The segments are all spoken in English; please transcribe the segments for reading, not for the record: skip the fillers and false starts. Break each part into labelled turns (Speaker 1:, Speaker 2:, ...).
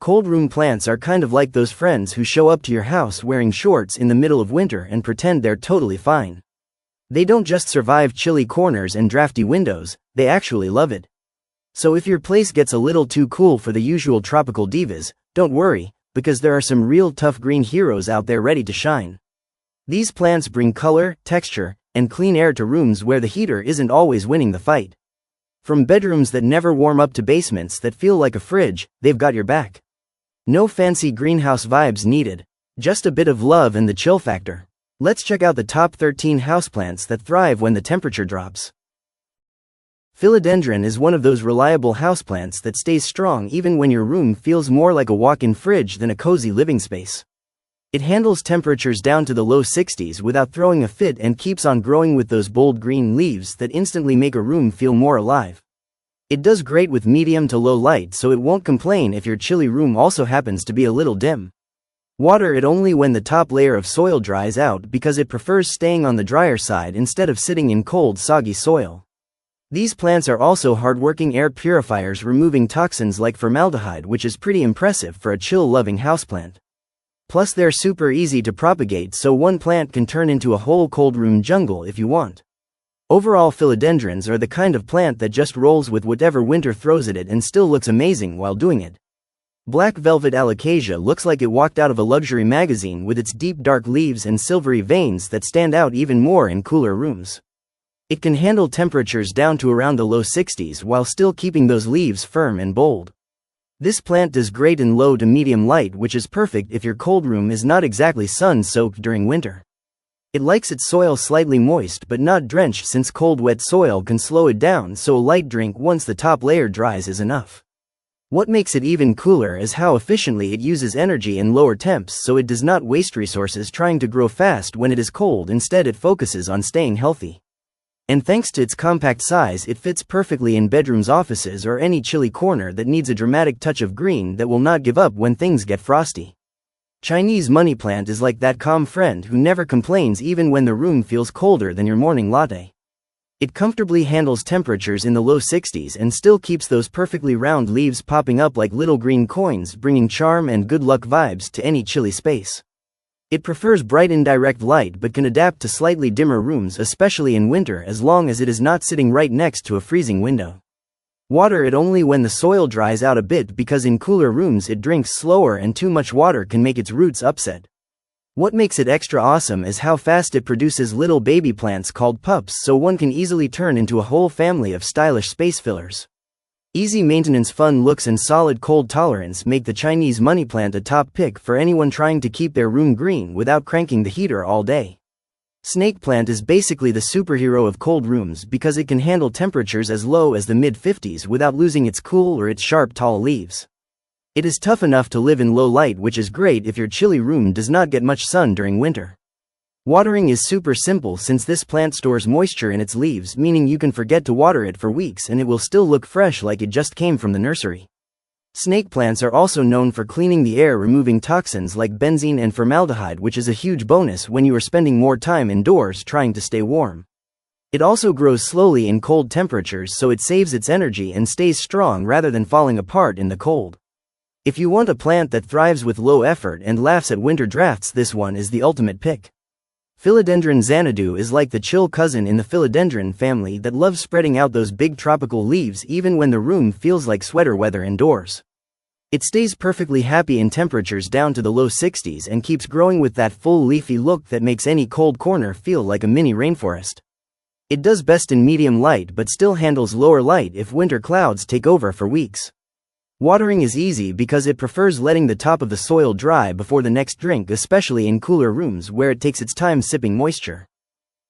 Speaker 1: Cold room plants are kind of like those friends who show up to your house wearing shorts in the middle of winter and pretend they're totally fine. They don't just survive chilly corners and drafty windows, they actually love it. So if your place gets a little too cool for the usual tropical divas, don't worry, because there are some real tough green heroes out there ready to shine. These plants bring color, texture, and clean air to rooms where the heater isn't always winning the fight. From bedrooms that never warm up to basements that feel like a fridge, they've got your back. No fancy greenhouse vibes needed, just a bit of love and the chill factor. Let's check out the top 13 houseplants that thrive when the temperature drops. Philodendron is one of those reliable houseplants that stays strong even when your room feels more like a walk-in fridge than a cozy living space. It handles temperatures down to the low 60s without throwing a fit and keeps on growing with those bold green leaves that instantly make a room feel more alive. It does great with medium to low light, so it won't complain if your chilly room also happens to be a little dim. Water it only when the top layer of soil dries out because it prefers staying on the drier side instead of sitting in cold, soggy soil. These plants are also hardworking air purifiers, removing toxins like formaldehyde, which is pretty impressive for a chill-loving houseplant. Plus they're super easy to propagate, so one plant can turn into a whole cold room jungle if you want. Overall, philodendrons are the kind of plant that just rolls with whatever winter throws at it and still looks amazing while doing it. Black Velvet Alocasia looks like it walked out of a luxury magazine with its deep dark leaves and silvery veins that stand out even more in cooler rooms. It can handle temperatures down to around the low 60s while still keeping those leaves firm and bold. This plant does great in low to medium light, which is perfect if your cold room is not exactly sun-soaked during winter. It likes its soil slightly moist but not drenched, since cold wet soil can slow it down, so a light drink once the top layer dries is enough. What makes it even cooler is how efficiently it uses energy in lower temps, so it does not waste resources trying to grow fast when it is cold. Instead, it focuses on staying healthy. And thanks to its compact size, it fits perfectly in bedrooms, offices, or any chilly corner that needs a dramatic touch of green that will not give up when things get frosty. Chinese money plant is like that calm friend who never complains even when the room feels colder than your morning latte. It comfortably handles temperatures in the low 60s and still keeps those perfectly round leaves popping up like little green coins, bringing charm and good luck vibes to any chilly space. It prefers bright indirect light but can adapt to slightly dimmer rooms, especially in winter, as long as it is not sitting right next to a freezing window. Water it only when the soil dries out a bit, because in cooler rooms it drinks slower and too much water can make its roots upset. What makes it extra awesome is how fast it produces little baby plants called pups, so one can easily turn into a whole family of stylish space fillers. Easy maintenance, fun looks, and solid cold tolerance make the Chinese money plant a top pick for anyone trying to keep their room green without cranking the heater all day. Snake plant is basically the superhero of cold rooms because it can handle temperatures as low as the mid-50s without losing its cool or its sharp, tall leaves. It is tough enough to live in low light, which is great if your chilly room does not get much sun during winter. Watering is super simple since this plant stores moisture in its leaves, meaning you can forget to water it for weeks and it will still look fresh like it just came from the nursery. Snake plants are also known for cleaning the air, removing toxins like benzene and formaldehyde, which is a huge bonus when you are spending more time indoors trying to stay warm. It also grows slowly in cold temperatures, so it saves its energy and stays strong rather than falling apart in the cold. If you want a plant that thrives with low effort and laughs at winter drafts, this one is the ultimate pick. Philodendron Xanadu is like the chill cousin in the philodendron family that loves spreading out those big tropical leaves even when the room feels like sweater weather indoors. It stays perfectly happy in temperatures down to the low 60s and keeps growing with that full leafy look that makes any cold corner feel like a mini rainforest. It does best in medium light but still handles lower light if winter clouds take over for weeks. Watering is easy because it prefers letting the top of the soil dry before the next drink, especially in cooler rooms where it takes its time sipping moisture.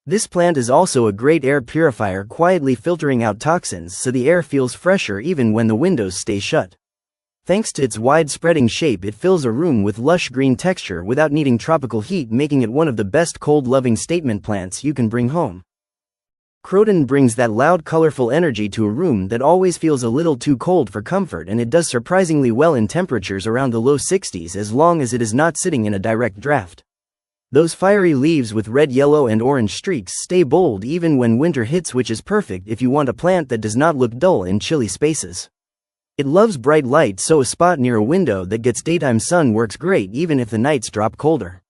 Speaker 1: This plant is also a great air purifier, quietly filtering out toxins so the air feels fresher even when the windows stay shut. Thanks to its wide-spreading shape, it fills a room with lush green texture without needing tropical heat, making it one of the best cold-loving statement plants you can bring home. Croton brings that loud, colorful energy to a room that always feels a little too cold for comfort, and it does surprisingly well in temperatures around the low 60s as long as it is not sitting in a direct draft. Those fiery leaves with red, yellow, and orange streaks stay bold even when winter hits, which is perfect if you want a plant that does not look dull in chilly spaces. It loves bright light, so a spot near a window that gets daytime sun works great even if the nights drop colder.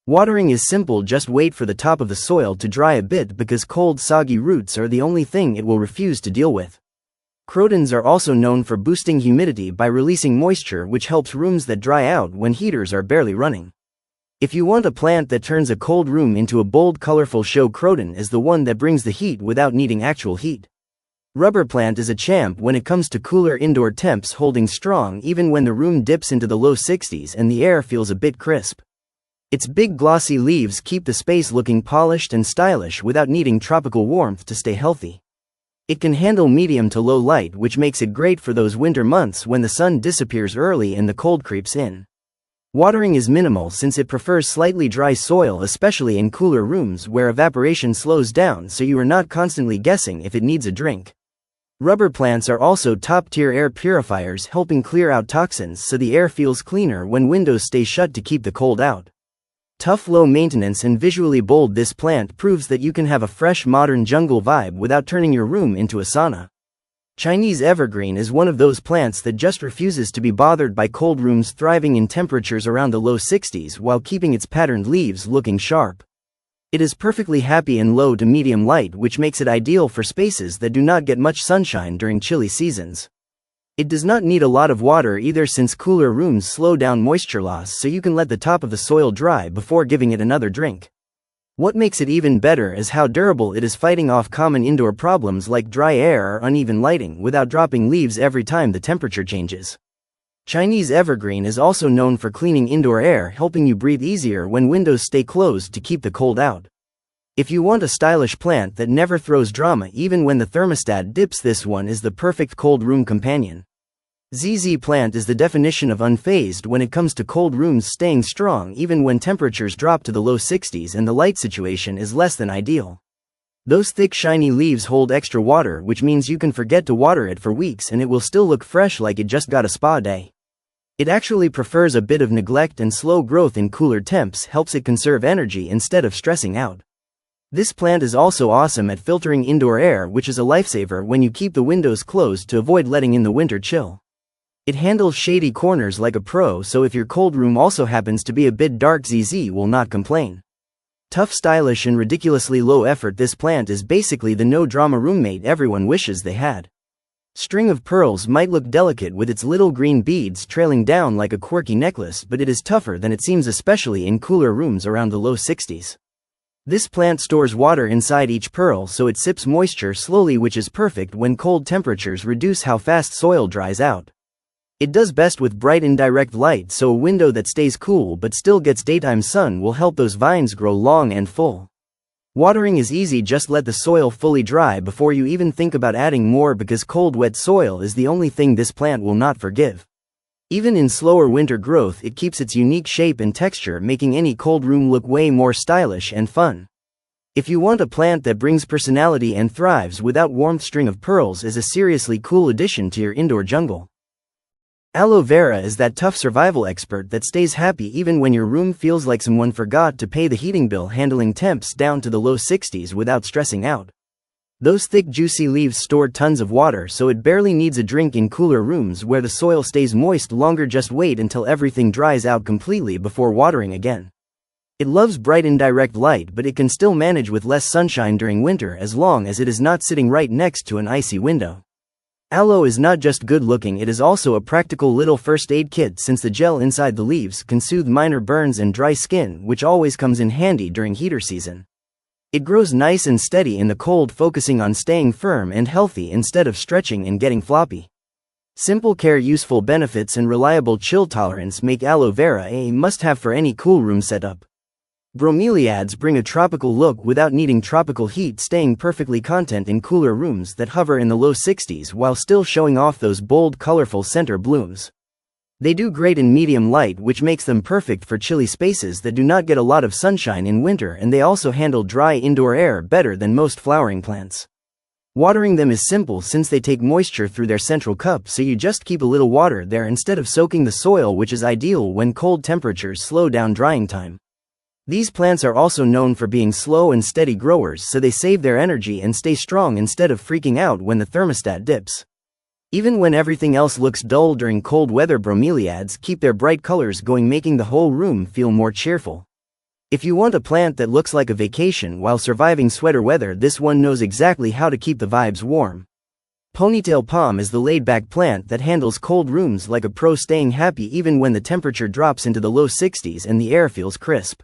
Speaker 1: Watering is simple, just wait for the top of the soil to dry a bit because cold, soggy roots are the only thing it will refuse to deal with. Crotons are also known for boosting humidity by releasing moisture, which helps rooms that dry out when heaters are barely running. If you want a plant that turns a cold room into a bold, colorful show, Croton is the one that brings the heat without needing actual heat. Rubber plant is a champ when it comes to cooler indoor temps, holding strong even when the room dips into the low 60s and the air feels a bit crisp. Its big glossy leaves keep the space looking polished and stylish without needing tropical warmth to stay healthy. It can handle medium to low light, which makes it great for those winter months when the sun disappears early and the cold creeps in. Watering is minimal since it prefers slightly dry soil, especially in cooler rooms where evaporation slows down, so you are not constantly guessing if it needs a drink. Rubber plants are also top-tier air purifiers, helping clear out toxins so the air feels cleaner when windows stay shut to keep the cold out. Tough, low maintenance and visually bold, this plant proves that you can have a fresh, modern jungle vibe without turning your room into a sauna. Chinese evergreen is one of those plants that just refuses to be bothered by cold rooms, thriving in temperatures around the low 60s while keeping its patterned leaves looking sharp. It is perfectly happy in low to medium light, which makes it ideal for spaces that do not get much sunshine during chilly seasons. It does not need a lot of water either, since cooler rooms slow down moisture loss, so you can let the top of the soil dry before giving it another drink. What makes it even better is how durable it is, fighting off common indoor problems like dry air or uneven lighting without dropping leaves every time the temperature changes. Chinese evergreen is also known for cleaning indoor air, helping you breathe easier when windows stay closed to keep the cold out. If you want a stylish plant that never throws drama even when the thermostat dips, this one is the perfect cold room companion. ZZ plant is the definition of unfazed when it comes to cold rooms, staying strong even when temperatures drop to the low 60s and the light situation is less than ideal. Those thick, shiny leaves hold extra water, which means you can forget to water it for weeks and it will still look fresh like it just got a spa day. It actually prefers a bit of neglect, and slow growth in cooler temps helps it conserve energy instead of stressing out. This plant is also awesome at filtering indoor air, which is a lifesaver when you keep the windows closed to avoid letting in the winter chill. It handles shady corners like a pro, so if your cold room also happens to be a bit dark, ZZ will not complain. Tough, stylish and ridiculously low effort, this plant is basically the no-drama roommate everyone wishes they had. String of pearls might look delicate with its little green beads trailing down like a quirky necklace, but it is tougher than it seems, especially in cooler rooms around the low 60s. This plant stores water inside each pearl, so it sips moisture slowly, which is perfect when cold temperatures reduce how fast soil dries out. It does best with bright indirect light, so a window that stays cool but still gets daytime sun will help those vines grow long and full. Watering is easy, just let the soil fully dry before you even think about adding more, because cold, wet soil is the only thing this plant will not forgive. Even in slower winter growth, it keeps its unique shape and texture, making any cold room look way more stylish and fun. If you want a plant that brings personality and thrives without warmth, string of pearls is a seriously cool addition to your indoor jungle. Aloe Vera is that tough survival expert that stays happy even when your room feels like someone forgot to pay the heating bill, handling temps down to the low 60s without stressing out. Those thick, juicy leaves store tons of water, so it barely needs a drink in cooler rooms where the soil stays moist longer. Just wait until everything dries out completely before watering again. It loves bright indirect light, but it can still manage with less sunshine during winter as long as it is not sitting right next to an icy window. Aloe is not just good looking, it is also a practical little first aid kit, since the gel inside the leaves can soothe minor burns and dry skin, which always comes in handy during heater season. It grows nice and steady in the cold, focusing on staying firm and healthy instead of stretching and getting floppy. Simple care, useful benefits and reliable chill tolerance make Aloe Vera a must-have for any cool room setup. Bromeliads bring a tropical look without needing tropical heat, staying perfectly content in cooler rooms that hover in the low 60s while still showing off those bold, colorful center blooms. They do great in medium light, which makes them perfect for chilly spaces that do not get a lot of sunshine in winter, and they also handle dry indoor air better than most flowering plants. Watering them is simple since they take moisture through their central cup, so you just keep a little water there instead of soaking the soil, which is ideal when cold temperatures slow down drying time. These plants are also known for being slow and steady growers, so they save their energy and stay strong instead of freaking out when the thermostat dips. Even when everything else looks dull during cold weather, bromeliads keep their bright colors going, making the whole room feel more cheerful. If you want a plant that looks like a vacation while surviving sweater weather, this one knows exactly how to keep the vibes warm. Ponytail Palm is the laid-back plant that handles cold rooms like a pro, staying happy even when the temperature drops into the low 60s and the air feels crisp.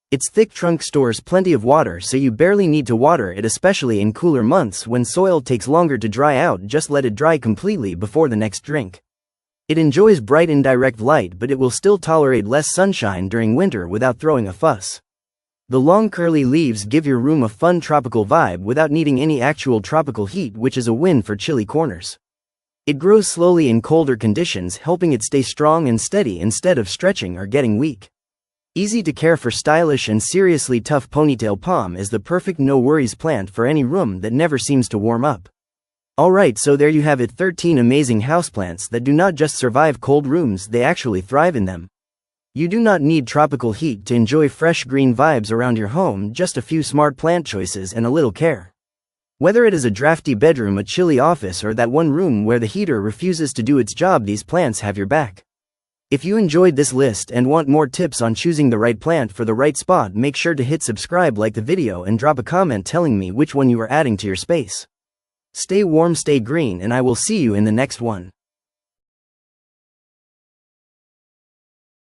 Speaker 1: Its thick trunk stores plenty of water, so you barely need to water it, especially in cooler months when soil takes longer to dry out. Just let it dry completely before the next drink. It enjoys bright indirect light, but it will still tolerate less sunshine during winter without throwing a fuss. The long curly leaves give your room a fun tropical vibe without needing any actual tropical heat, which is a win for chilly corners. It grows slowly in colder conditions, helping it stay strong and steady instead of stretching or getting weak. Easy to care for, stylish and seriously tough, Ponytail Palm is the perfect no-worries plant for any room that never seems to warm up. Alright, so there you have it, 13 amazing houseplants that do not just survive cold rooms, they actually thrive in them. You do not need tropical heat to enjoy fresh green vibes around your home, just a few smart plant choices and a little care. Whether it is a drafty bedroom, a chilly office, or that one room where the heater refuses to do its job, these plants have your back. If you enjoyed this list and want more tips on choosing the right plant for the right spot, make sure to hit subscribe, like the video, and drop a comment telling me which one you are adding to your space. Stay warm, stay green, and I will see you in the next one.